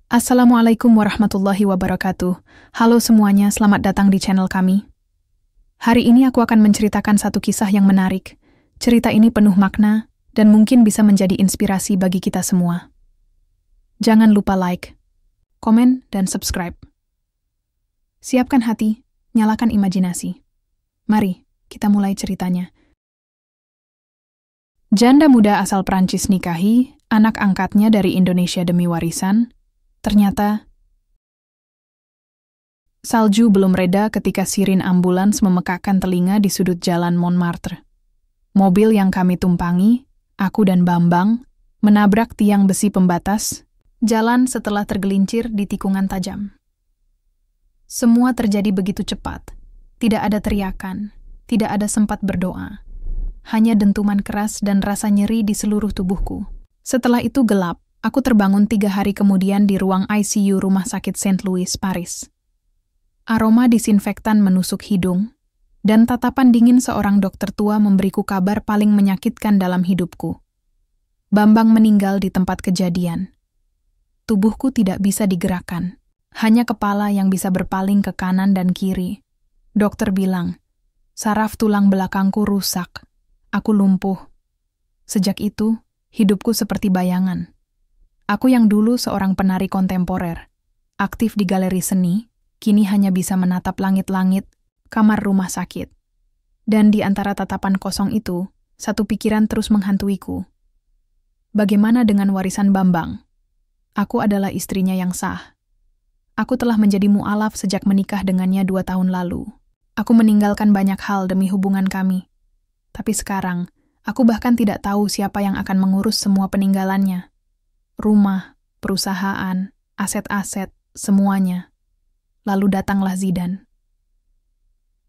Assalamualaikum warahmatullahi wabarakatuh. Halo semuanya, selamat datang di channel kami. Hari ini aku akan menceritakan satu kisah yang menarik. Cerita ini penuh makna dan mungkin bisa menjadi inspirasi bagi kita semua. Jangan lupa like, komen, dan subscribe. Siapkan hati, nyalakan imajinasi. Mari, kita mulai ceritanya. Janda muda asal Prancis nikahi anak angkatnya dari Indonesia demi warisan. Ternyata, salju belum reda ketika sirin ambulans memekakkan telinga di sudut jalan Montmartre. Mobil yang kami tumpangi, aku dan Bambang, menabrak tiang besi pembatas, jalan setelah tergelincir di tikungan tajam. Semua terjadi begitu cepat, tidak ada teriakan, tidak ada sempat berdoa. Hanya dentuman keras dan rasa nyeri di seluruh tubuhku. Setelah itu gelap. Aku terbangun 3 hari kemudian di ruang ICU Rumah Sakit Saint Louis, Paris. Aroma disinfektan menusuk hidung, dan tatapan dingin seorang dokter tua memberiku kabar paling menyakitkan dalam hidupku. Bambang meninggal di tempat kejadian. Tubuhku tidak bisa digerakkan, hanya kepala yang bisa berpaling ke kanan dan kiri. Dokter bilang, saraf tulang belakangku rusak, aku lumpuh. Sejak itu, hidupku seperti bayangan. Aku yang dulu seorang penari kontemporer, aktif di galeri seni, kini hanya bisa menatap langit-langit, kamar rumah sakit. Dan di antara tatapan kosong itu, satu pikiran terus menghantuiku. Bagaimana dengan warisan Bambang? Aku adalah istrinya yang sah. Aku telah menjadi mu'alaf sejak menikah dengannya 2 tahun lalu. Aku meninggalkan banyak hal demi hubungan kami. Tapi sekarang, aku bahkan tidak tahu siapa yang akan mengurus semua peninggalannya. Rumah, perusahaan, aset-aset, semuanya. Lalu datanglah Zidane.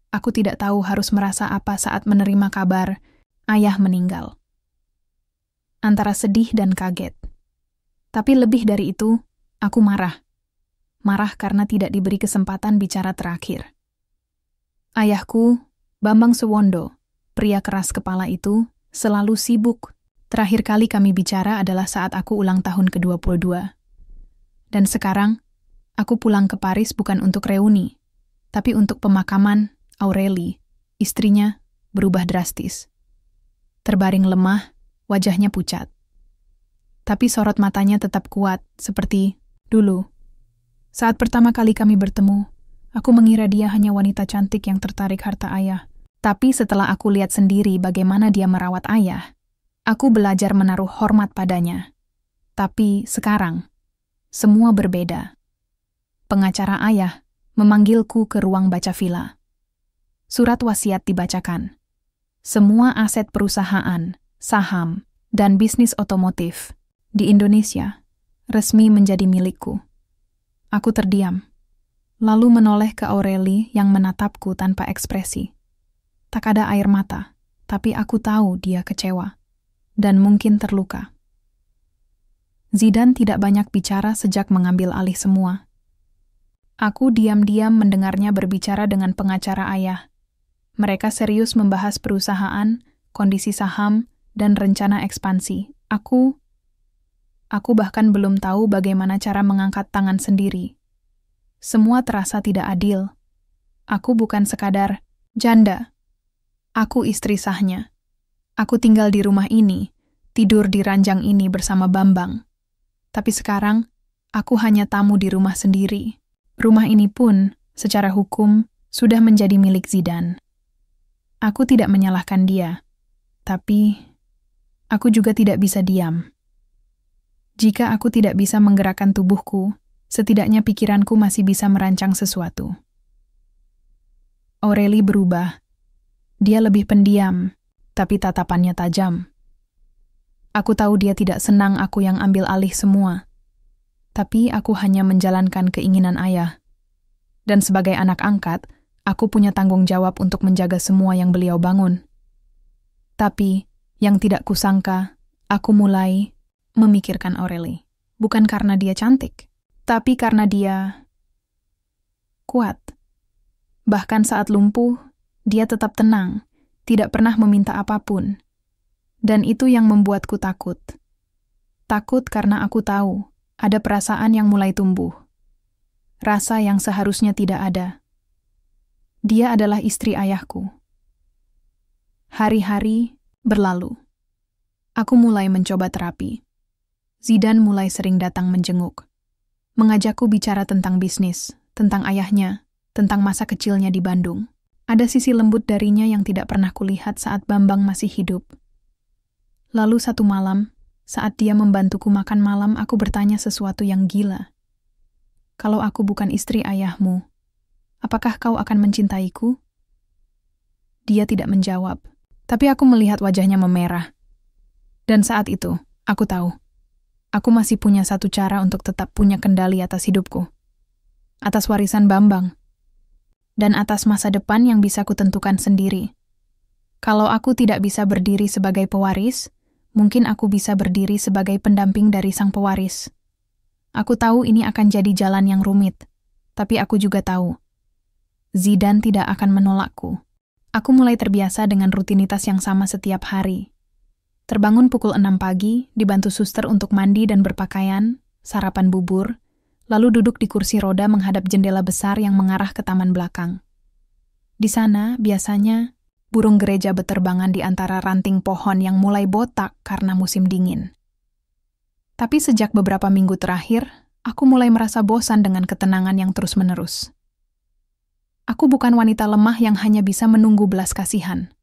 Aku tidak tahu harus merasa apa saat menerima kabar ayah meninggal. Antara sedih dan kaget. Tapi lebih dari itu, aku marah. Marah karena tidak diberi kesempatan bicara terakhir. Ayahku, Bambang Suwondo, pria keras kepala itu, selalu sibuk. Terakhir kali kami bicara adalah saat aku ulang tahun ke-22. Dan sekarang, aku pulang ke Paris bukan untuk reuni, tapi untuk pemakaman Aurélie, istrinya, berubah drastis. Terbaring lemah, wajahnya pucat. Tapi sorot matanya tetap kuat, seperti dulu. Saat pertama kali kami bertemu, aku mengira dia hanya wanita cantik yang tertarik harta ayah. Tapi setelah aku lihat sendiri bagaimana dia merawat ayah, aku belajar menaruh hormat padanya. Tapi sekarang, semua berbeda. Pengacara ayah memanggilku ke ruang baca villa. Surat wasiat dibacakan. Semua aset perusahaan, saham, dan bisnis otomotif di Indonesia resmi menjadi milikku. Aku terdiam, lalu menoleh ke Aurélie yang menatapku tanpa ekspresi. Tak ada air mata, tapi aku tahu dia kecewa. Dan mungkin terluka. Zidane tidak banyak bicara sejak mengambil alih semua. Aku diam-diam mendengarnya berbicara dengan pengacara ayah. Mereka serius membahas perusahaan, kondisi saham, dan rencana ekspansi. Aku bahkan belum tahu bagaimana cara mengangkat tangan sendiri. Semua terasa tidak adil. Aku bukan sekadar janda. Aku istri sahnya. Aku tinggal di rumah ini, tidur di ranjang ini bersama Bambang. Tapi sekarang, aku hanya tamu di rumah sendiri. Rumah ini pun, secara hukum, sudah menjadi milik Zidane. Aku tidak menyalahkan dia, tapi aku juga tidak bisa diam. Jika aku tidak bisa menggerakkan tubuhku, setidaknya pikiranku masih bisa merancang sesuatu. Aurélie berubah. Dia lebih pendiam, tapi tatapannya tajam. Aku tahu dia tidak senang aku yang ambil alih semua. Tapi aku hanya menjalankan keinginan ayah. Dan sebagai anak angkat, aku punya tanggung jawab untuk menjaga semua yang beliau bangun. Tapi, yang tidak kusangka, aku mulai memikirkan Aurélie. Bukan karena dia cantik, tapi karena dia kuat. Bahkan saat lumpuh, dia tetap tenang. Tidak pernah meminta apapun. Dan itu yang membuatku takut. Takut karena aku tahu Ada perasaan yang mulai tumbuh. Rasa yang seharusnya tidak ada. Dia adalah istri ayahku. Hari-hari berlalu. Aku mulai mencoba terapi. Zidane mulai sering datang menjenguk. Mengajakku bicara tentang bisnis, tentang ayahnya, tentang masa kecilnya di Bandung. Ada sisi lembut darinya yang tidak pernah kulihat saat Bambang masih hidup. Lalu satu malam, saat dia membantuku makan malam, aku bertanya sesuatu yang gila. Kalau aku bukan istri ayahmu, apakah kau akan mencintaiku? Dia tidak menjawab, tapi aku melihat wajahnya memerah. Dan saat itu, aku tahu, aku masih punya satu cara untuk tetap punya kendali atas hidupku. Atas warisan Bambang. Dan atas masa depan yang bisa kutentukan sendiri. Kalau aku tidak bisa berdiri sebagai pewaris, mungkin aku bisa berdiri sebagai pendamping dari sang pewaris. Aku tahu ini akan jadi jalan yang rumit, tapi aku juga tahu, Zidane tidak akan menolakku. Aku mulai terbiasa dengan rutinitas yang sama setiap hari. Terbangun pukul 6 pagi, dibantu suster untuk mandi dan berpakaian, sarapan bubur, lalu duduk di kursi roda menghadap jendela besar yang mengarah ke taman belakang. Di sana, biasanya, burung gereja beterbangan di antara ranting pohon yang mulai botak karena musim dingin. Tapi sejak beberapa minggu terakhir, aku mulai merasa bosan dengan ketenangan yang terus-menerus. Aku bukan wanita lemah yang hanya bisa menunggu belas kasihan.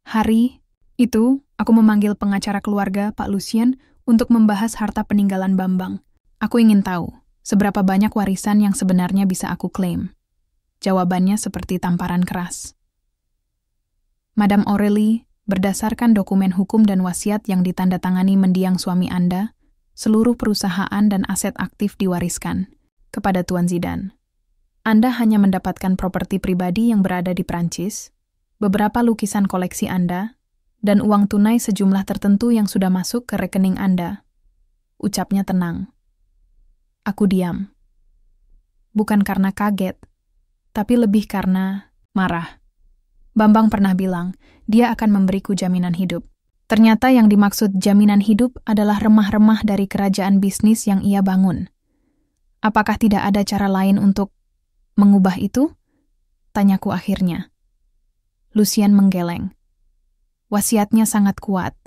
Hari itu, aku memanggil pengacara keluarga, Pak Lucien, untuk membahas harta peninggalan Bambang. Aku ingin tahu, seberapa banyak warisan yang sebenarnya bisa aku klaim. Jawabannya seperti tamparan keras. Madame Aurélie, berdasarkan dokumen hukum dan wasiat yang ditandatangani mendiang suami Anda, seluruh perusahaan dan aset aktif diwariskan kepada Tuan Zidane. Anda hanya mendapatkan properti pribadi yang berada di Prancis, beberapa lukisan koleksi Anda, dan uang tunai sejumlah tertentu yang sudah masuk ke rekening Anda. Ucapnya tenang. Aku diam. Bukan karena kaget, tapi lebih karena marah. Bambang pernah bilang, dia akan memberiku jaminan hidup. Ternyata yang dimaksud jaminan hidup adalah remah-remah dari kerajaan bisnis yang ia bangun. Apakah tidak ada cara lain untuk mengubah itu? Tanyaku akhirnya. Lucien menggeleng. Wasiatnya sangat kuat.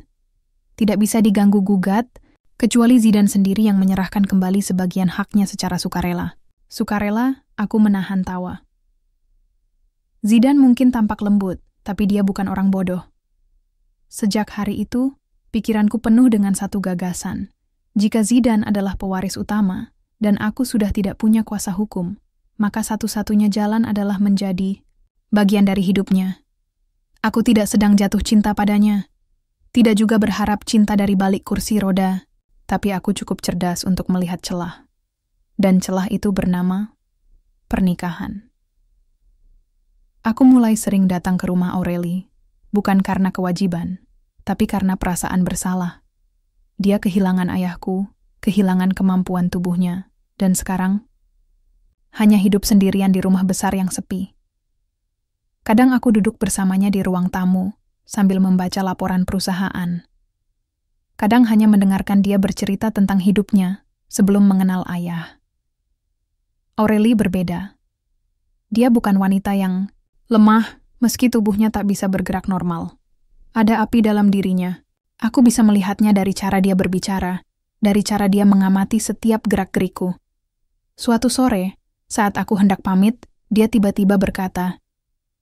Tidak bisa diganggu-gugat, kecuali Zidane sendiri yang menyerahkan kembali sebagian haknya secara sukarela. Sukarela, aku menahan tawa. Zidane mungkin tampak lembut, tapi dia bukan orang bodoh. Sejak hari itu, pikiranku penuh dengan satu gagasan. Jika Zidane adalah pewaris utama, dan aku sudah tidak punya kuasa hukum, maka satu-satunya jalan adalah menjadi bagian dari hidupnya. Aku tidak sedang jatuh cinta padanya. Tidak juga berharap cinta dari balik kursi roda, tapi aku cukup cerdas untuk melihat celah. Dan celah itu bernama pernikahan. Aku mulai sering datang ke rumah Aurélie, bukan karena kewajiban, tapi karena perasaan bersalah. Dia kehilangan ayahku, kehilangan kemampuan tubuhnya, dan sekarang hanya hidup sendirian di rumah besar yang sepi. Kadang aku duduk bersamanya di ruang tamu, sambil membaca laporan perusahaan. Kadang hanya mendengarkan dia bercerita tentang hidupnya sebelum mengenal ayah. Aurélie berbeda. Dia bukan wanita yang lemah, meski tubuhnya tak bisa bergerak normal. Ada api dalam dirinya. Aku bisa melihatnya dari cara dia berbicara, dari cara dia mengamati setiap gerak-geriku. Suatu sore, saat aku hendak pamit, dia tiba-tiba berkata,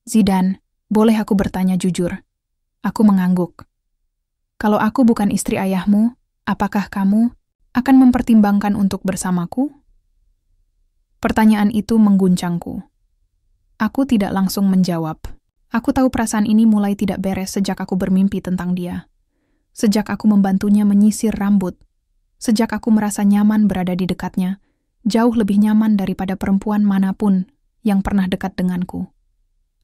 "Zidane, boleh aku bertanya jujur?" Aku mengangguk. "Kalau aku bukan istri ayahmu, apakah kamu akan mempertimbangkan untuk bersamaku?" Pertanyaan itu mengguncangku. Aku tidak langsung menjawab. Aku tahu perasaan ini mulai tidak beres sejak aku bermimpi tentang dia. Sejak aku membantunya menyisir rambut. Sejak aku merasa nyaman berada di dekatnya, jauh lebih nyaman daripada perempuan manapun yang pernah dekat denganku.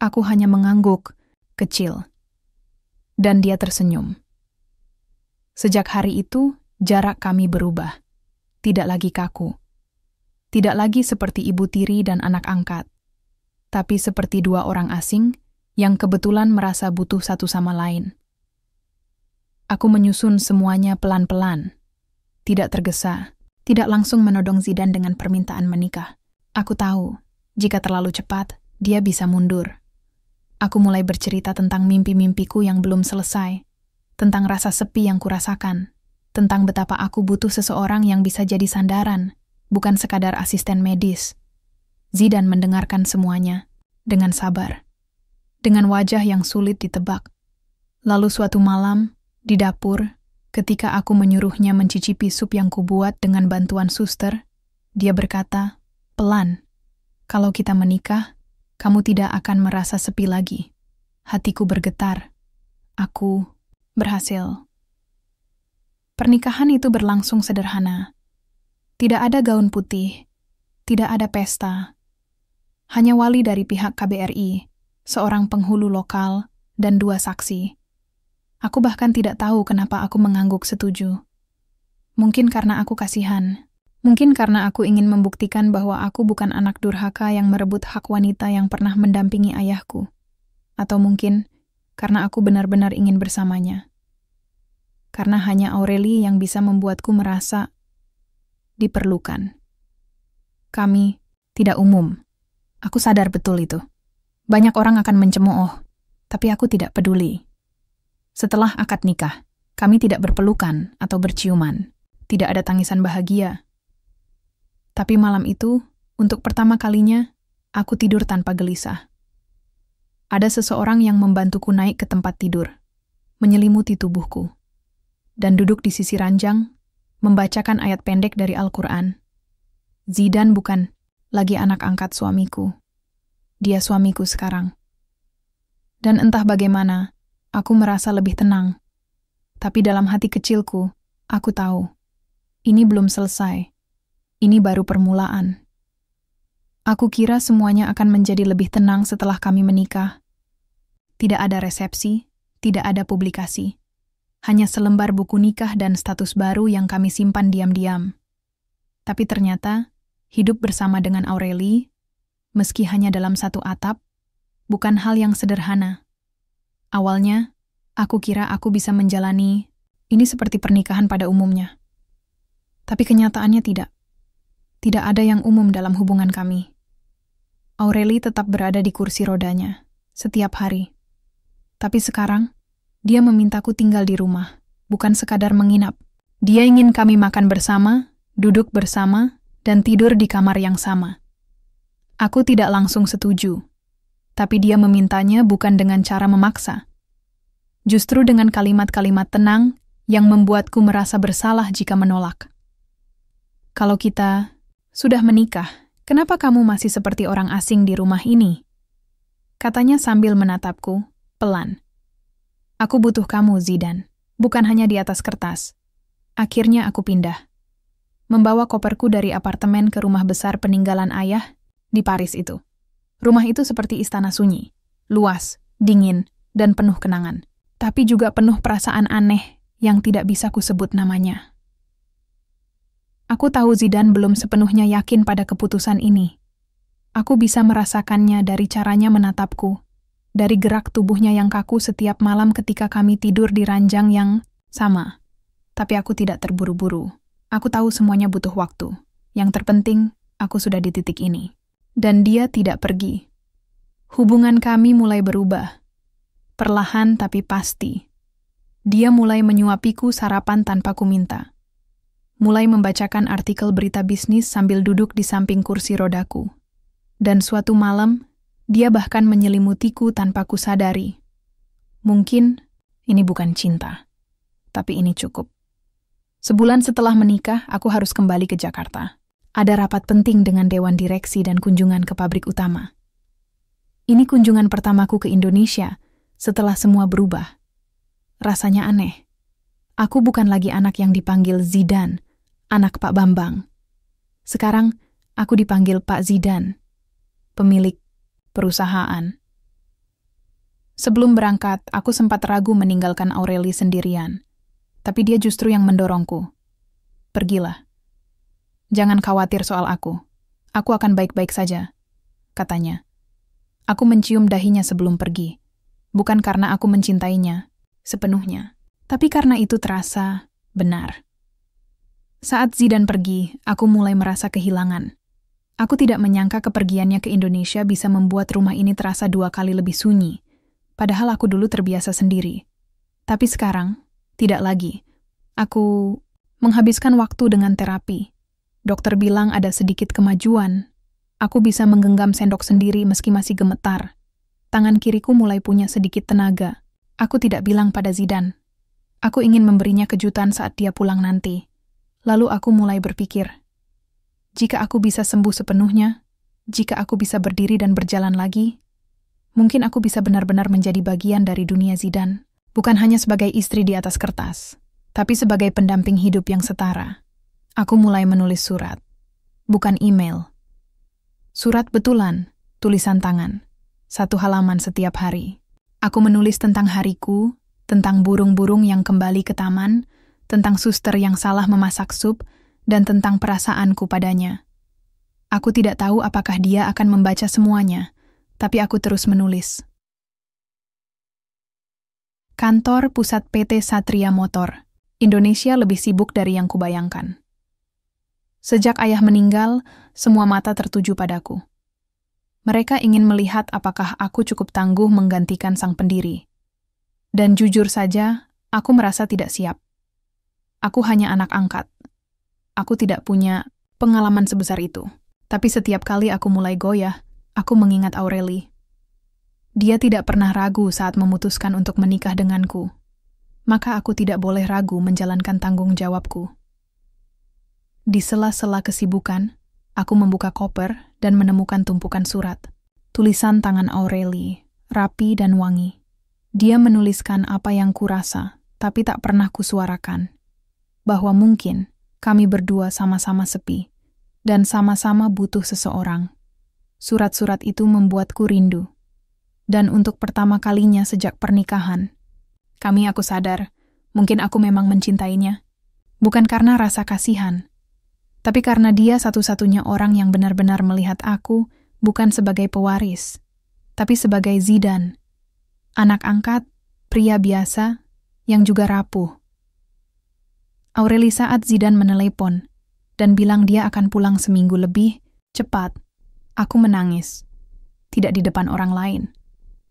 Aku hanya mengangguk, kecil. Dan dia tersenyum. Sejak hari itu, jarak kami berubah. Tidak lagi kaku. Tidak lagi seperti ibu tiri dan anak angkat. Tapi seperti dua orang asing yang kebetulan merasa butuh satu sama lain. Aku menyusun semuanya pelan-pelan, tidak tergesa, Tidak langsung menodong Zidane dengan permintaan menikah. Aku tahu, jika terlalu cepat, dia bisa mundur. Aku mulai bercerita tentang mimpi-mimpiku yang belum selesai, tentang rasa sepi yang kurasakan, tentang betapa aku butuh seseorang yang bisa jadi sandaran, bukan sekadar asisten medis. Zidane mendengarkan semuanya dengan sabar, dengan wajah yang sulit ditebak. Lalu suatu malam, di dapur, ketika aku menyuruhnya mencicipi sup yang kubuat dengan bantuan suster, dia berkata, pelan, kalau kita menikah, kamu tidak akan merasa sepi lagi. Hatiku bergetar. Aku berhasil. Pernikahan itu berlangsung sederhana. Tidak ada gaun putih, tidak ada pesta. Hanya wali dari pihak KBRI, seorang penghulu lokal, dan 2 saksi. Aku bahkan tidak tahu kenapa aku mengangguk setuju. Mungkin karena aku kasihan. Mungkin karena aku ingin membuktikan bahwa aku bukan anak durhaka yang merebut hak wanita yang pernah mendampingi ayahku. Atau mungkin karena aku benar-benar ingin bersamanya. Karena hanya Aurelie yang bisa membuatku merasa diperlukan. Kami tidak umum. Aku sadar betul itu. Banyak orang akan mencemooh, tapi aku tidak peduli. Setelah akad nikah, kami tidak berpelukan atau berciuman. Tidak ada tangisan bahagia. Tapi malam itu, untuk pertama kalinya, aku tidur tanpa gelisah. Ada seseorang yang membantuku naik ke tempat tidur, menyelimuti tubuhku, dan duduk di sisi ranjang, membacakan ayat pendek dari Al-Quran. Zidane bukan lagi anak angkat suamiku. Dia suamiku sekarang. Dan entah bagaimana, aku merasa lebih tenang. Tapi dalam hati kecilku, aku tahu, ini belum selesai. Ini baru permulaan. Aku kira semuanya akan menjadi lebih tenang setelah kami menikah. Tidak ada resepsi, tidak ada publikasi. Hanya selembar buku nikah dan status baru yang kami simpan diam-diam. Tapi ternyata, hidup bersama dengan Aurelie, meski hanya dalam satu atap, bukan hal yang sederhana. Awalnya, aku kira aku bisa menjalani ini seperti pernikahan pada umumnya. Tapi kenyataannya tidak. Tidak ada yang umum dalam hubungan kami. Aurelie tetap berada di kursi rodanya, setiap hari. Tapi sekarang, dia memintaku tinggal di rumah, bukan sekadar menginap. Dia ingin kami makan bersama, duduk bersama, dan tidur di kamar yang sama. Aku tidak langsung setuju. Tapi dia memintanya bukan dengan cara memaksa. Justru dengan kalimat-kalimat tenang yang membuatku merasa bersalah jika menolak. Kalau kita sudah menikah, kenapa kamu masih seperti orang asing di rumah ini? Katanya sambil menatapku, pelan. Aku butuh kamu, Zidane, bukan hanya di atas kertas. Akhirnya aku pindah. Membawa koperku dari apartemen ke rumah besar peninggalan ayah di Paris itu. Rumah itu seperti istana sunyi, luas, dingin, dan penuh kenangan. Tapi juga penuh perasaan aneh yang tidak bisa kusebut namanya. Aku tahu Zidane belum sepenuhnya yakin pada keputusan ini. Aku bisa merasakannya dari caranya menatapku, dari gerak tubuhnya yang kaku setiap malam ketika kami tidur di ranjang yang sama. Tapi aku tidak terburu-buru. Aku tahu semuanya butuh waktu. Yang terpenting, aku sudah di titik ini. Dan dia tidak pergi. Hubungan kami mulai berubah. Perlahan tapi pasti. Dia mulai menyuapiku sarapan tanpa kuminta. Mulai membacakan artikel berita bisnis sambil duduk di samping kursi rodaku. Dan suatu malam, dia bahkan menyelimutiku tanpa kusadari. Mungkin ini bukan cinta, tapi ini cukup. Sebulan setelah menikah, aku harus kembali ke Jakarta. Ada rapat penting dengan dewan direksi dan kunjungan ke pabrik utama. Ini kunjungan pertamaku ke Indonesia setelah semua berubah. Rasanya aneh. Aku bukan lagi anak yang dipanggil Zidane, anak Pak Bambang. Sekarang, aku dipanggil Pak Zidane, pemilik perusahaan. Sebelum berangkat, aku sempat ragu meninggalkan Aurelie sendirian. Tapi dia justru yang mendorongku. Pergilah. Jangan khawatir soal aku. Aku akan baik-baik saja, katanya. Aku mencium dahinya sebelum pergi. Bukan karena aku mencintainya sepenuhnya, tapi karena itu terasa benar. Saat Zidan pergi, aku mulai merasa kehilangan. Aku tidak menyangka kepergiannya ke Indonesia bisa membuat rumah ini terasa 2 kali lebih sunyi. Padahal aku dulu terbiasa sendiri. Tapi sekarang, tidak lagi. Aku menghabiskan waktu dengan terapi. Dokter bilang ada sedikit kemajuan. Aku bisa menggenggam sendok sendiri meski masih gemetar. Tangan kiriku mulai punya sedikit tenaga. Aku tidak bilang pada Zidan. Aku ingin memberinya kejutan saat dia pulang nanti. Lalu aku mulai berpikir, jika aku bisa sembuh sepenuhnya, jika aku bisa berdiri dan berjalan lagi, mungkin aku bisa benar-benar menjadi bagian dari dunia Zidan, bukan hanya sebagai istri di atas kertas, tapi sebagai pendamping hidup yang setara. Aku mulai menulis surat, bukan email. Surat betulan, tulisan tangan, 1 halaman setiap hari. Aku menulis tentang hariku, tentang burung-burung yang kembali ke taman, tentang suster yang salah memasak sup, dan tentang perasaanku padanya. Aku tidak tahu apakah dia akan membaca semuanya, tapi aku terus menulis. Kantor Pusat PT Satria Motor, Indonesia lebih sibuk dari yang kubayangkan. Sejak ayah meninggal, semua mata tertuju padaku. Mereka ingin melihat apakah aku cukup tangguh menggantikan sang pendiri. Dan jujur saja, aku merasa tidak siap. Aku hanya anak angkat. Aku tidak punya pengalaman sebesar itu. Tapi setiap kali aku mulai goyah, aku mengingat Aureli. Dia tidak pernah ragu saat memutuskan untuk menikah denganku. Maka aku tidak boleh ragu menjalankan tanggung jawabku. Di sela-sela kesibukan, aku membuka koper dan menemukan tumpukan surat. Tulisan tangan Aureli, rapi dan wangi. Dia menuliskan apa yang kurasa, tapi tak pernah kusuarakan. Bahwa mungkin kami berdua sama-sama sepi, dan sama-sama butuh seseorang. Surat-surat itu membuatku rindu. Dan untuk pertama kalinya sejak pernikahan, aku sadar, mungkin aku memang mencintainya. Bukan karena rasa kasihan, tapi karena dia satu-satunya orang yang benar-benar melihat aku bukan sebagai pewaris, tapi sebagai Zidan, anak angkat, pria biasa, yang juga rapuh. Aureli saat Zidan menelepon dan bilang dia akan pulang seminggu lebih cepat, aku menangis. Tidak di depan orang lain.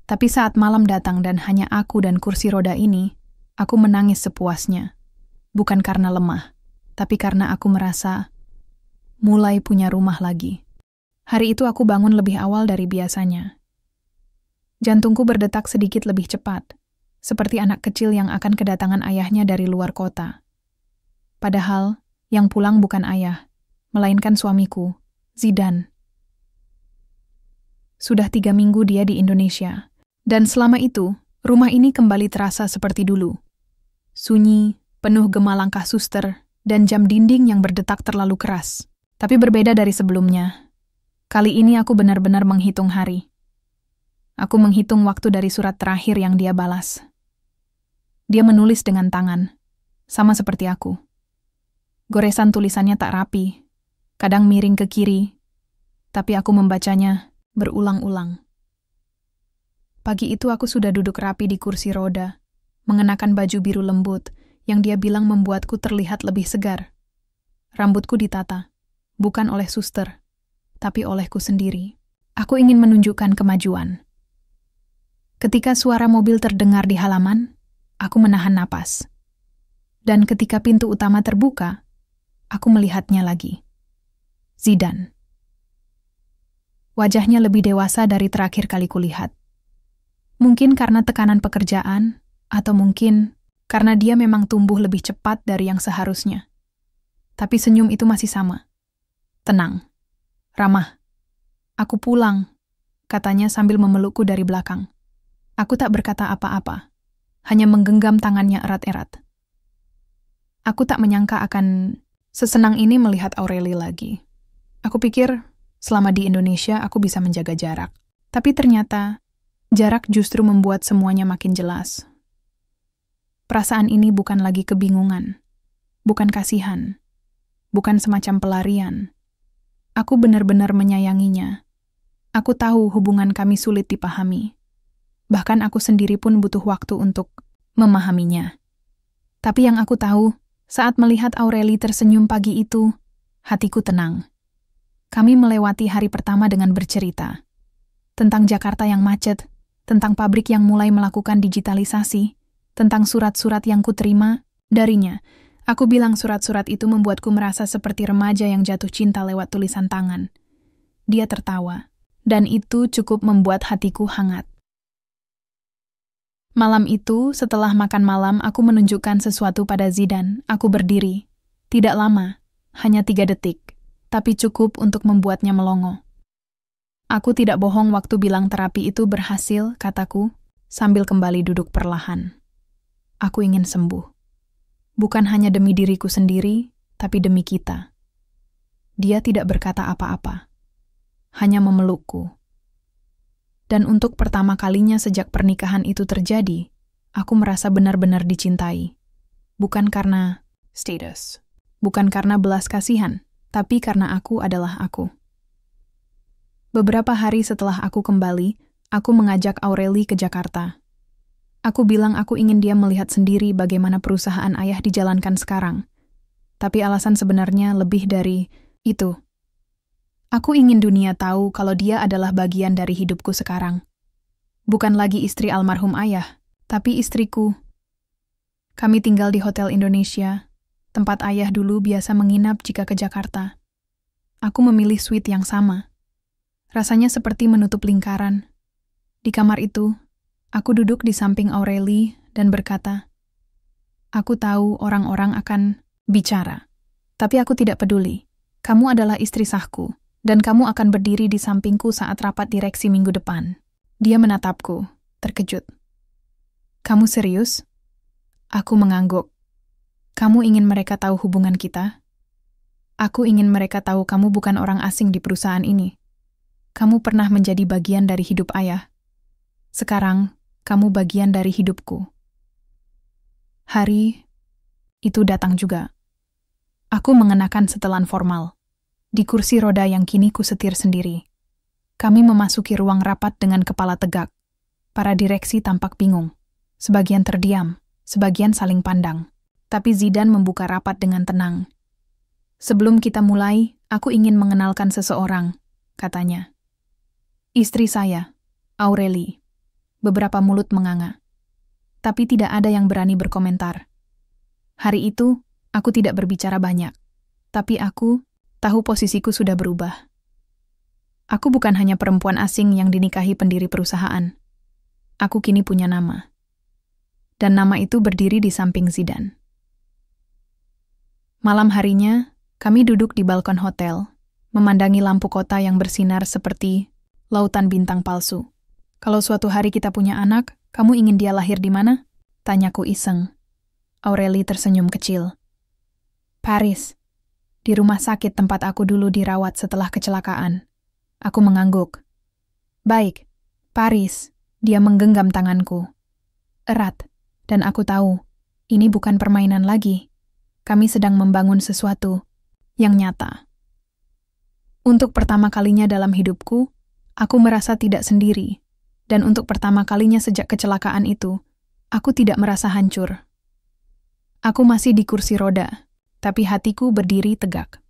Tapi saat malam datang dan hanya aku dan kursi roda ini, aku menangis sepuasnya. Bukan karena lemah, tapi karena aku merasa mulai punya rumah lagi. Hari itu aku bangun lebih awal dari biasanya. Jantungku berdetak sedikit lebih cepat, seperti anak kecil yang akan kedatangan ayahnya dari luar kota. Padahal, yang pulang bukan ayah, melainkan suamiku, Zidan. Sudah 3 minggu dia di Indonesia, dan selama itu, rumah ini kembali terasa seperti dulu. Sunyi, penuh gema langkah suster, dan jam dinding yang berdetak terlalu keras. Tapi berbeda dari sebelumnya. Kali ini aku benar-benar menghitung hari. Aku menghitung waktu dari surat terakhir yang dia balas. Dia menulis dengan tangan, sama seperti aku. Goresan tulisannya tak rapi, kadang miring ke kiri, tapi aku membacanya berulang-ulang. Pagi itu aku sudah duduk rapi di kursi roda, mengenakan baju biru lembut yang dia bilang membuatku terlihat lebih segar. Rambutku ditata, bukan oleh suster, tapi olehku sendiri. Aku ingin menunjukkan kemajuan. Ketika suara mobil terdengar di halaman, aku menahan napas. Dan ketika pintu utama terbuka, aku melihatnya lagi. Zidan. Wajahnya lebih dewasa dari terakhir kali kulihat. Mungkin karena tekanan pekerjaan, atau mungkin karena dia memang tumbuh lebih cepat dari yang seharusnya. Tapi senyum itu masih sama. Tenang. Ramah. Aku pulang, katanya sambil memelukku dari belakang. Aku tak berkata apa-apa, hanya menggenggam tangannya erat-erat. Aku tak menyangka akan sesenang ini melihat Aureli lagi. Aku pikir selama di Indonesia aku bisa menjaga jarak. Tapi ternyata jarak justru membuat semuanya makin jelas. Perasaan ini bukan lagi kebingungan, bukan kasihan, bukan semacam pelarian. Aku benar-benar menyayanginya. Aku tahu hubungan kami sulit dipahami. Bahkan aku sendiri pun butuh waktu untuk memahaminya. Tapi yang aku tahu, Saat melihat Aureli tersenyum pagi itu, hatiku tenang. Kami melewati hari pertama dengan bercerita. Tentang Jakarta yang macet, tentang pabrik yang mulai melakukan digitalisasi, tentang surat-surat yang kuterima darinya. Aku bilang surat-surat itu membuatku merasa seperti remaja yang jatuh cinta lewat tulisan tangan. Dia tertawa, dan itu cukup membuat hatiku hangat. Malam itu, setelah makan malam, aku menunjukkan sesuatu pada Zidane. Aku berdiri. Tidak lama, hanya 3 detik, tapi cukup untuk membuatnya melongo. Aku tidak bohong waktu bilang terapi itu berhasil, kataku, sambil kembali duduk perlahan. Aku ingin sembuh. Bukan hanya demi diriku sendiri, tapi demi kita. Dia tidak berkata apa-apa, hanya memelukku. Dan untuk pertama kalinya sejak pernikahan itu terjadi, aku merasa benar-benar dicintai. Bukan karena status, bukan karena belas kasihan, tapi karena aku adalah aku. Beberapa hari setelah aku kembali, aku mengajak Aureli ke Jakarta. Aku bilang aku ingin dia melihat sendiri bagaimana perusahaan ayah dijalankan sekarang. Tapi alasan sebenarnya lebih dari itu. Aku ingin dunia tahu kalau dia adalah bagian dari hidupku sekarang. Bukan lagi istri almarhum ayah, tapi istriku. Kami tinggal di Hotel Indonesia, tempat ayah dulu biasa menginap jika ke Jakarta. Aku memilih suite yang sama. Rasanya seperti menutup lingkaran. Di kamar itu, aku duduk di samping Aureli dan berkata, "Aku tahu orang-orang akan bicara, tapi aku tidak peduli. Kamu adalah istri sahku, dan kamu akan berdiri di sampingku saat rapat direksi minggu depan." Dia menatapku, terkejut. "Kamu serius?" Aku mengangguk. "Kamu ingin mereka tahu hubungan kita?" "Aku ingin mereka tahu kamu bukan orang asing di perusahaan ini. Kamu pernah menjadi bagian dari hidup ayah. Sekarang, kamu bagian dari hidupku." Hari itu datang juga. Aku mengenakan setelan formal. Di kursi roda yang kini kusetir sendiri. Kami memasuki ruang rapat dengan kepala tegak. Para direksi tampak bingung. Sebagian terdiam, sebagian saling pandang. Tapi Zidane membuka rapat dengan tenang. "Sebelum kita mulai, aku ingin mengenalkan seseorang," katanya. "Istri saya, Aureli." Beberapa mulut menganga. Tapi tidak ada yang berani berkomentar. Hari itu, aku tidak berbicara banyak. Tapi aku tahu posisiku sudah berubah. Aku bukan hanya perempuan asing yang dinikahi pendiri perusahaan. Aku kini punya nama. Dan nama itu berdiri di samping Zidane. Malam harinya, kami duduk di balkon hotel, memandangi lampu kota yang bersinar seperti lautan bintang palsu. "Kalau suatu hari kita punya anak, kamu ingin dia lahir di mana?" tanyaku iseng. Aureli tersenyum kecil. "Paris, di rumah sakit tempat aku dulu dirawat setelah kecelakaan." Aku mengangguk. "Baik, Paris." Dia menggenggam tanganku. Erat, dan aku tahu, ini bukan permainan lagi. Kami sedang membangun sesuatu yang nyata. Untuk pertama kalinya dalam hidupku, aku merasa tidak sendiri. Dan untuk pertama kalinya sejak kecelakaan itu, aku tidak merasa hancur. Aku masih di kursi roda, tapi hatiku berdiri tegak.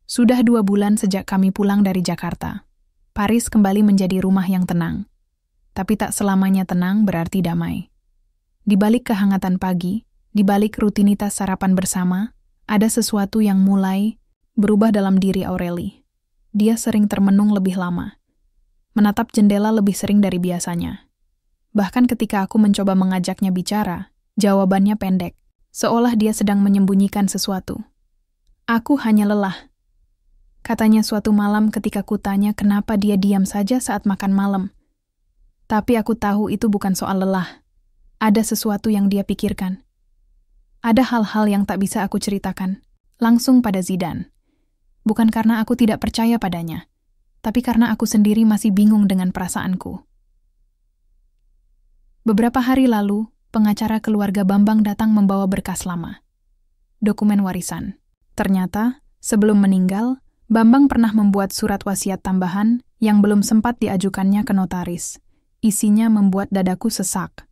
Sudah 2 bulan sejak kami pulang dari Jakarta. Paris kembali menjadi rumah yang tenang. Tapi tak selamanya tenang berarti damai. Di balik kehangatan pagi, di balik rutinitas sarapan bersama, ada sesuatu yang mulai berubah dalam diri Aureli. Dia sering termenung lebih lama. Menatap jendela lebih sering dari biasanya. Bahkan ketika aku mencoba mengajaknya bicara, jawabannya pendek, seolah dia sedang menyembunyikan sesuatu. "Aku hanya lelah," katanya suatu malam ketika kutanya kenapa dia diam saja saat makan malam. Tapi aku tahu itu bukan soal lelah. Ada sesuatu yang dia pikirkan. Ada hal-hal yang tak bisa aku ceritakan, langsung pada Zidane. Bukan karena aku tidak percaya padanya, tapi karena aku sendiri masih bingung dengan perasaanku. Beberapa hari lalu, pengacara keluarga Bambang datang membawa berkas lama. Dokumen warisan. Ternyata, sebelum meninggal, Bambang pernah membuat surat wasiat tambahan yang belum sempat diajukannya ke notaris. Isinya membuat dadaku sesak.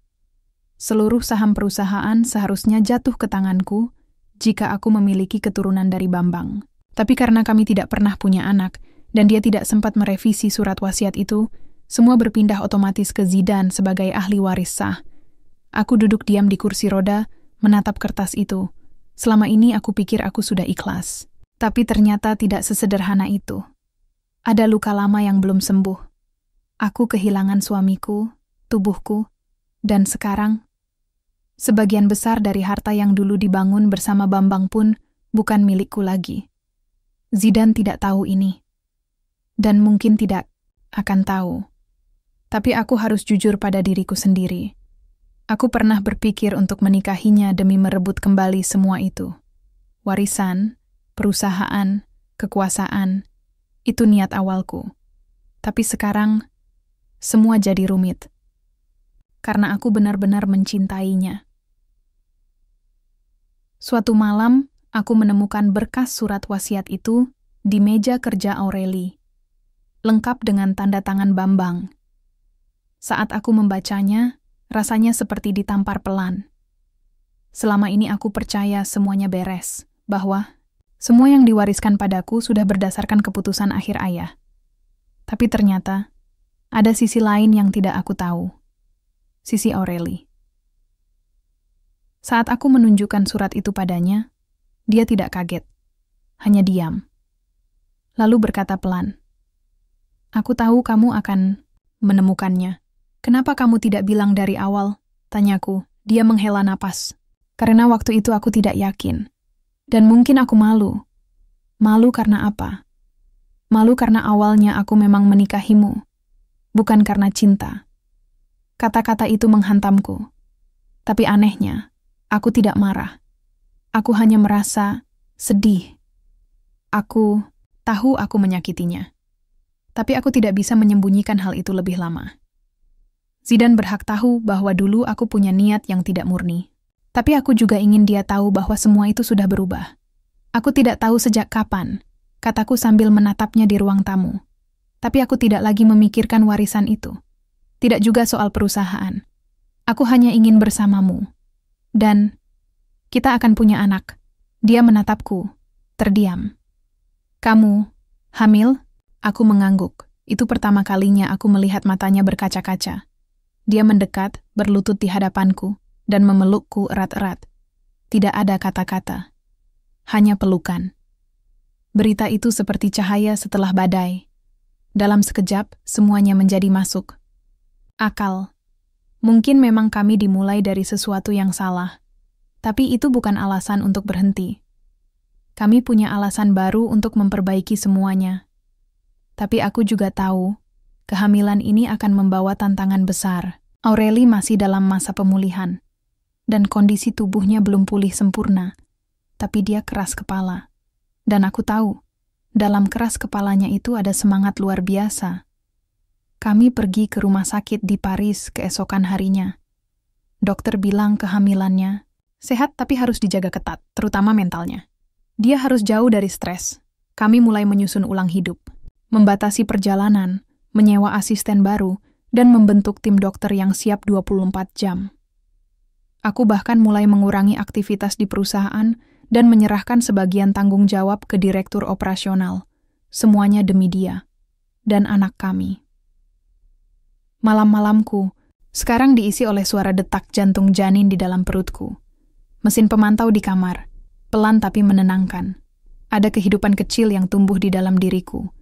Seluruh saham perusahaan seharusnya jatuh ke tanganku jika aku memiliki keturunan dari Bambang. Tapi karena kami tidak pernah punya anak, dan dia tidak sempat merevisi surat wasiat itu, semua berpindah otomatis ke Zidan sebagai ahli waris sah. Aku duduk diam di kursi roda, menatap kertas itu. Selama ini aku pikir aku sudah ikhlas. Tapi ternyata tidak sesederhana itu. Ada luka lama yang belum sembuh. Aku kehilangan suamiku, tubuhku, dan sekarang, sebagian besar dari harta yang dulu dibangun bersama Bambang pun bukan milikku lagi. Zidan tidak tahu ini. Dan mungkin tidak akan tahu. Tapi aku harus jujur pada diriku sendiri. Aku pernah berpikir untuk menikahinya demi merebut kembali semua itu. Warisan, perusahaan, kekuasaan, itu niat awalku. Tapi sekarang, semua jadi rumit. Karena aku benar-benar mencintainya. Suatu malam, aku menemukan berkas surat wasiat itu di meja kerja Aureli, lengkap dengan tanda tangan Bambang. Saat aku membacanya, rasanya seperti ditampar pelan. Selama ini aku percaya semuanya beres, bahwa semua yang diwariskan padaku sudah berdasarkan keputusan akhir ayah. Tapi ternyata, ada sisi lain yang tidak aku tahu. Sisi Aureli. Saat aku menunjukkan surat itu padanya, dia tidak kaget, hanya diam. Lalu berkata pelan, "Aku tahu kamu akan menemukannya. Kenapa kamu tidak bilang dari awal?" Tanyaku. Dia menghela napas. Karena waktu itu aku tidak yakin. Dan mungkin aku malu. Malu karena apa? Malu karena awalnya aku memang menikahimu. Bukan karena cinta. Kata-kata itu menghantamku. Tapi anehnya, aku tidak marah. Aku hanya merasa sedih. Aku tahu aku menyakitinya. Tapi aku tidak bisa menyembunyikan hal itu lebih lama. Zidan berhak tahu bahwa dulu aku punya niat yang tidak murni. Tapi aku juga ingin dia tahu bahwa semua itu sudah berubah. Aku tidak tahu sejak kapan, kataku sambil menatapnya di ruang tamu. Tapi aku tidak lagi memikirkan warisan itu. Tidak juga soal perusahaan. Aku hanya ingin bersamamu. Dan kita akan punya anak. Dia menatapku, terdiam. "Kamu hamil?" Aku mengangguk. Itu pertama kalinya aku melihat matanya berkaca-kaca. Dia mendekat, berlutut di hadapanku, dan memelukku erat-erat. Tidak ada kata-kata. Hanya pelukan. Berita itu seperti cahaya setelah badai. Dalam sekejap, semuanya menjadi masuk. Akal. Mungkin memang kami dimulai dari sesuatu yang salah. Tapi itu bukan alasan untuk berhenti. Kami punya alasan baru untuk memperbaiki semuanya. Tapi aku juga tahu, kehamilan ini akan membawa tantangan besar. Aureli masih dalam masa pemulihan, dan kondisi tubuhnya belum pulih sempurna. Tapi dia keras kepala. Dan aku tahu, dalam keras kepalanya itu ada semangat luar biasa. Kami pergi ke rumah sakit di Paris keesokan harinya. Dokter bilang kehamilannya sehat tapi harus dijaga ketat, terutama mentalnya. Dia harus jauh dari stres. Kami mulai menyusun ulang hidup, membatasi perjalanan, menyewa asisten baru, dan membentuk tim dokter yang siap 24 jam. Aku bahkan mulai mengurangi aktivitas di perusahaan dan menyerahkan sebagian tanggung jawab ke direktur operasional. Semuanya demi dia dan anak kami. Malam-malamku sekarang diisi oleh suara detak jantung janin di dalam perutku. Mesin pemantau di kamar, pelan tapi menenangkan. Ada kehidupan kecil yang tumbuh di dalam diriku,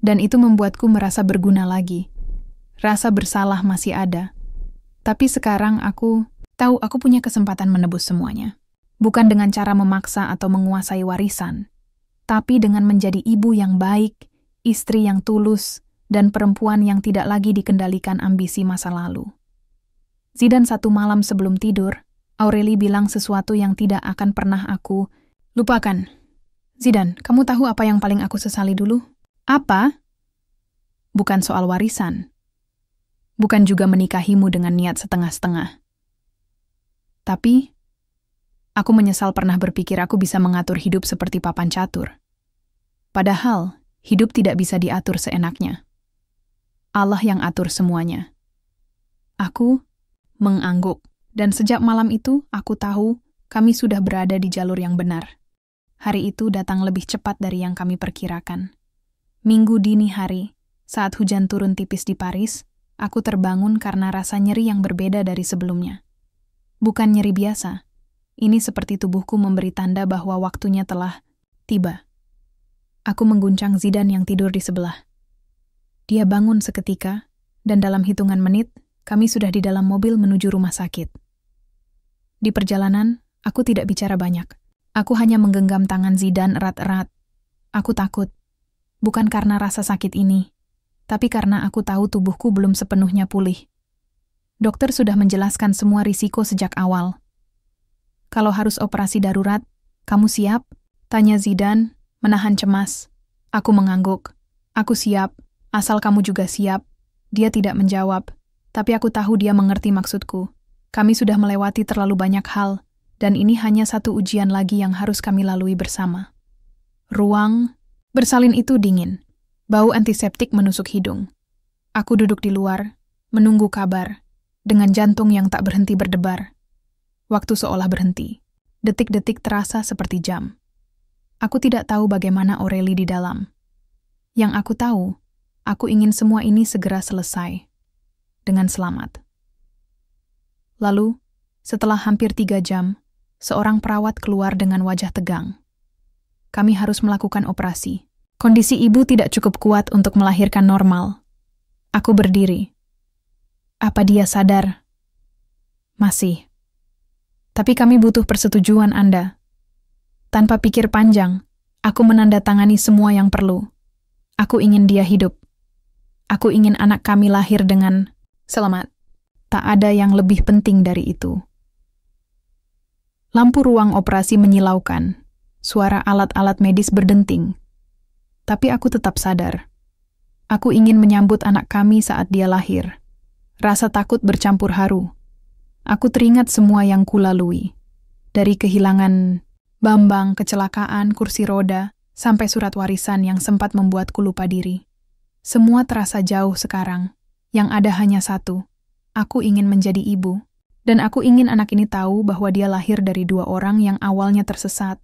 dan itu membuatku merasa berguna lagi. Rasa bersalah masih ada. Tapi sekarang aku tahu aku punya kesempatan menebus semuanya. Bukan dengan cara memaksa atau menguasai warisan, tapi dengan menjadi ibu yang baik, istri yang tulus, dan perempuan yang tidak lagi dikendalikan ambisi masa lalu. Zidan satu malam sebelum tidur, Aureli bilang sesuatu yang tidak akan pernah aku lupakan. "Zidan, kamu tahu apa yang paling aku sesali dulu?" "Apa?" "Bukan soal warisan. Bukan juga menikahimu dengan niat setengah-setengah. Tapi, aku menyesal pernah berpikir aku bisa mengatur hidup seperti papan catur. Padahal, hidup tidak bisa diatur seenaknya. Allah yang atur semuanya." Aku mengangguk. Dan sejak malam itu, aku tahu kami sudah berada di jalur yang benar. Hari itu datang lebih cepat dari yang kami perkirakan. Minggu dini hari, saat hujan turun tipis di Paris, aku terbangun karena rasa nyeri yang berbeda dari sebelumnya. Bukan nyeri biasa. Ini seperti tubuhku memberi tanda bahwa waktunya telah tiba. Aku mengguncang Zidane yang tidur di sebelah. Dia bangun seketika, dan dalam hitungan menit, kami sudah di dalam mobil menuju rumah sakit. Di perjalanan, aku tidak bicara banyak. Aku hanya menggenggam tangan Zidane erat-erat. Aku takut. Bukan karena rasa sakit ini, tapi karena aku tahu tubuhku belum sepenuhnya pulih. Dokter sudah menjelaskan semua risiko sejak awal. Kalau harus operasi darurat, kamu siap? Tanya Zidane, menahan cemas. Aku mengangguk. Aku siap, asal kamu juga siap. Dia tidak menjawab, tapi aku tahu dia mengerti maksudku. Kami sudah melewati terlalu banyak hal, dan ini hanya satu ujian lagi yang harus kami lalui bersama. Ruang bersalin itu dingin. Bau antiseptik menusuk hidung. Aku duduk di luar, menunggu kabar, dengan jantung yang tak berhenti berdebar. Waktu seolah berhenti. Detik-detik terasa seperti jam. Aku tidak tahu bagaimana Aurélie di dalam. Yang aku tahu, aku ingin semua ini segera selesai. Dengan selamat. Lalu, setelah hampir 3 jam, seorang perawat keluar dengan wajah tegang. Kami harus melakukan operasi. Kondisi ibu tidak cukup kuat untuk melahirkan normal. Aku berdiri. Apa dia sadar? Masih. Tapi kami butuh persetujuan Anda. Tanpa pikir panjang, aku menandatangani semua yang perlu. Aku ingin dia hidup. Aku ingin anak kami lahir dengan selamat. Tak ada yang lebih penting dari itu. Lampu ruang operasi menyilaukan. Suara alat-alat medis berdenting. Tapi aku tetap sadar. Aku ingin menyambut anak kami saat dia lahir. Rasa takut bercampur haru. Aku teringat semua yang kulalui. Dari kehilangan Bambang, kecelakaan, kursi roda, sampai surat warisan yang sempat membuatku lupa diri. Semua terasa jauh sekarang. Yang ada hanya satu. Aku ingin menjadi ibu. Dan aku ingin anak ini tahu bahwa dia lahir dari 2 orang yang awalnya tersesat,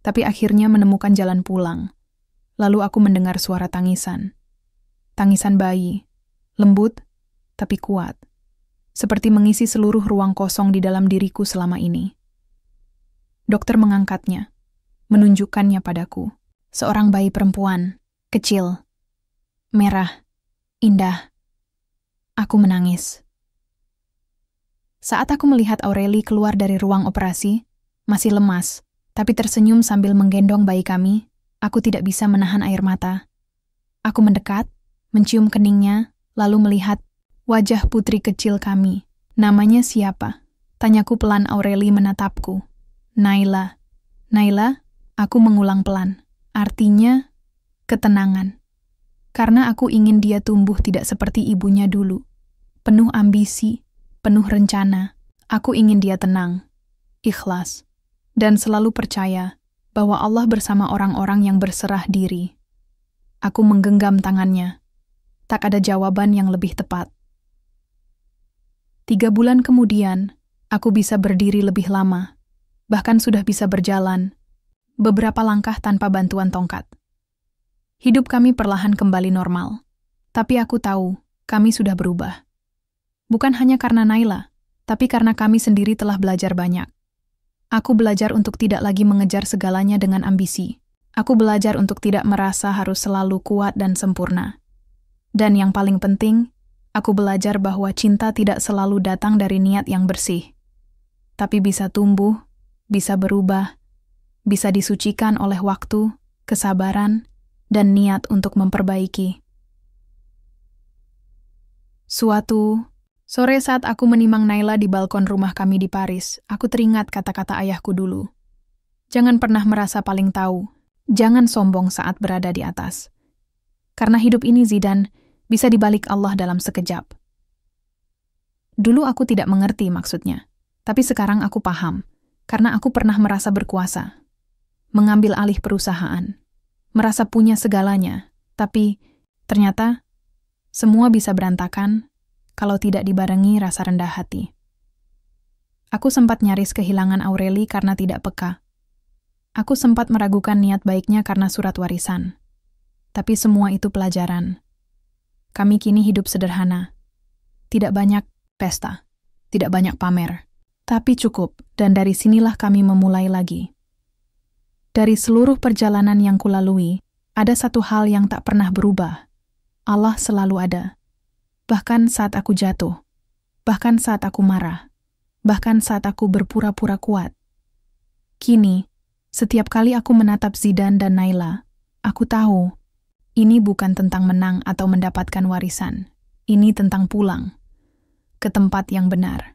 tapi akhirnya menemukan jalan pulang. Lalu aku mendengar suara tangisan. Tangisan bayi. Lembut, tapi kuat. Seperti mengisi seluruh ruang kosong di dalam diriku selama ini. Dokter mengangkatnya, menunjukkannya padaku. Seorang bayi perempuan, kecil, merah, indah. Aku menangis. Saat aku melihat Aurélie keluar dari ruang operasi, masih lemas, tapi tersenyum sambil menggendong bayi kami, aku tidak bisa menahan air mata. Aku mendekat, mencium keningnya, lalu melihat wajah putri kecil kami. Namanya siapa? Tanyaku pelan. Aurélie menatapku. Naila. Naila, aku mengulang pelan. Artinya, ketenangan. Karena aku ingin dia tumbuh tidak seperti ibunya dulu. Penuh ambisi, penuh rencana. Aku ingin dia tenang, ikhlas, dan selalu percaya bahwa Allah bersama orang-orang yang berserah diri. Aku menggenggam tangannya. Tak ada jawaban yang lebih tepat. 3 bulan kemudian, aku bisa berdiri lebih lama. Bahkan sudah bisa berjalan. Beberapa langkah tanpa bantuan tongkat. Hidup kami perlahan kembali normal. Tapi aku tahu, kami sudah berubah. Bukan hanya karena Naila, tapi karena kami sendiri telah belajar banyak. Aku belajar untuk tidak lagi mengejar segalanya dengan ambisi. Aku belajar untuk tidak merasa harus selalu kuat dan sempurna. Dan yang paling penting, aku belajar bahwa cinta tidak selalu datang dari niat yang bersih. Tapi bisa tumbuh, bisa berubah, bisa disucikan oleh waktu, kesabaran, dan niat untuk memperbaiki. Suatu sore saat aku menimang Naila di balkon rumah kami di Paris, aku teringat kata-kata ayahku dulu. Jangan pernah merasa paling tahu, jangan sombong saat berada di atas. Karena hidup ini, Zidane, bisa dibalik Allah dalam sekejap. Dulu aku tidak mengerti maksudnya, tapi sekarang aku paham, karena aku pernah merasa berkuasa. Mengambil alih perusahaan, merasa punya segalanya, tapi ternyata semua bisa berantakan kalau tidak dibarengi rasa rendah hati. Aku sempat nyaris kehilangan Aureli karena tidak peka. Aku sempat meragukan niat baiknya karena surat warisan. Tapi semua itu pelajaran. Kami kini hidup sederhana. Tidak banyak pesta, tidak banyak pamer. Tapi cukup, dan dari sinilah kami memulai lagi. Dari seluruh perjalanan yang kulalui, ada satu hal yang tak pernah berubah. Allah selalu ada. Bahkan saat aku jatuh, bahkan saat aku marah, bahkan saat aku berpura-pura kuat. Kini, setiap kali aku menatap Zidan dan Naila, aku tahu, ini bukan tentang menang atau mendapatkan warisan. Ini tentang pulang. Ke tempat yang benar.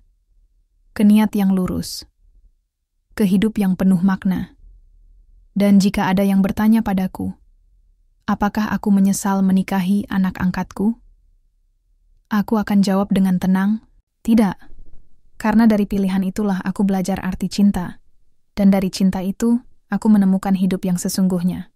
Ke niat yang lurus. Ke hidup yang penuh makna. Dan jika ada yang bertanya padaku, apakah aku menyesal menikahi anak angkatku? Aku akan jawab dengan tenang, tidak. Karena dari pilihan itulah aku belajar arti cinta. Dan dari cinta itu, aku menemukan hidup yang sesungguhnya.